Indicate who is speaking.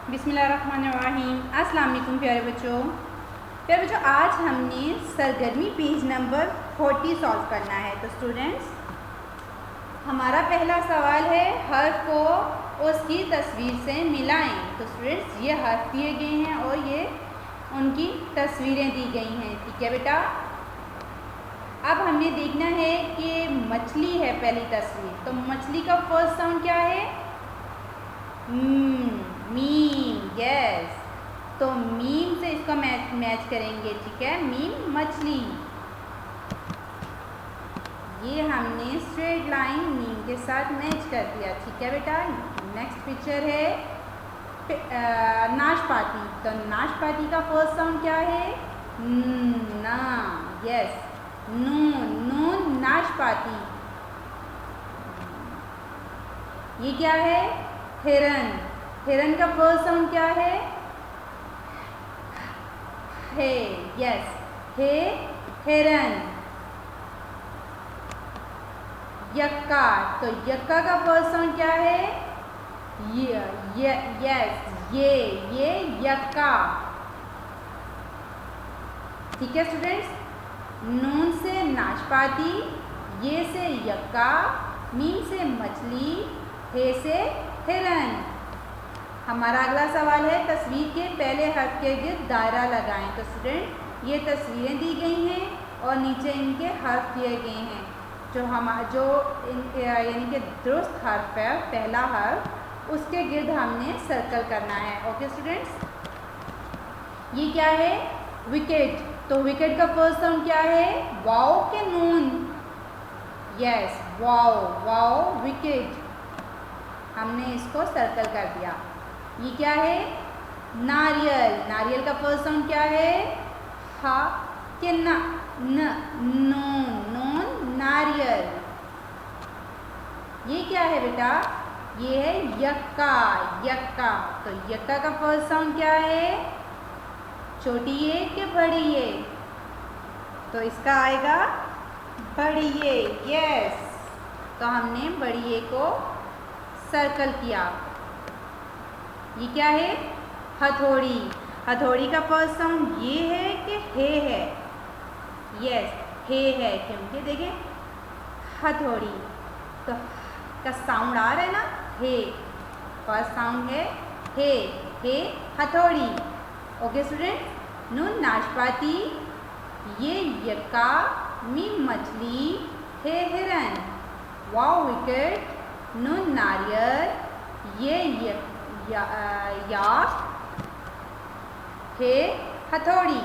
Speaker 1: बिस्मिल्लाहिर्रहमानिर्रहीम। अस्सलाम वालेकुम प्यारे बच्चों। आज हमने सरगर्मी पेज नंबर 40 सॉल्व करना है। तो स्टूडेंट्स, हमारा पहला सवाल है हर्फ को उसकी तस्वीर से मिलाएं। तो स्टूडेंट्स, ये हर्फ दिए गए हैं और ये उनकी तस्वीरें दी गई हैं। ठीक है बेटा। अब हमें देखना है कि मछली है पहली तस्वीर। तो मछली का फर्स्ट साउंड क्या है? मीम। यस, तो मीम से इसका मैच करेंगे। ठीक है, मीम मछली। ये हमने स्ट्रेट लाइन मीम के साथ मैच कर दिया। ठीक है बेटा। नेक्स्ट पिक्चर है नाशपाती। तो नाशपाती का फर्स्ट साउंड क्या है? ना। यस, नून। नून नाशपाती। ये क्या है? हिरन। हिरन का फर्स्ट साउंड क्या है? हे। यस, हे हिरन। यक्का। तो यक्का का फर्स्ट साउंड क्या है? यस, ये यक्का। ठीक है स्टूडेंट्स। नून से नाशपाती, ये से यक्का, मीम से मछली, हे से हिरन। हमारा अगला सवाल है तस्वीर के पहले हर्फ के गिर्द दायरा लगाएं। तो स्टूडेंट, ये तस्वीरें दी गई हैं और नीचे इनके हर्फ दिए गए हैं। यानी कि दुरुस्त हर्फ है पहला हर्फ, उसके गिर्द हमने सर्कल करना है। Okay students. ये क्या है? विकेट। तो विकेट का फर्स्ट साउंड क्या है? वाओ के नून? Yes, wow. Wow wicket. हमने इसको सर्कल कर दिया। ये क्या है? नारियल। नारियल का फर्स्ट साउंड क्या है? हा के ना, नून। नून नारियल। ये क्या है बेटा? ये है यक्का। यक्का। तो यक्का का फर्स्ट साउंड क्या है? छोटी ये कि बड़ी ये? तो इसका आएगा बड़ी ये। यस, तो हमने बड़ी ये को सर्कल किया। ये क्या है? हथौड़ी। हथौड़ी का फर्स्ट साउंड ये है कि हे है? यस, हे है, क्योंकि देखिए हथौड़ी तो का साउंड आ रहा है ना, हे। फर्स्ट साउंड है हे हथौड़ी। Okay student. नून नाशपाती, ये यक्का, मीम मछली, हे हिरन। वाओ विकेट, नून नारियल, ये या हे हथौड़ी।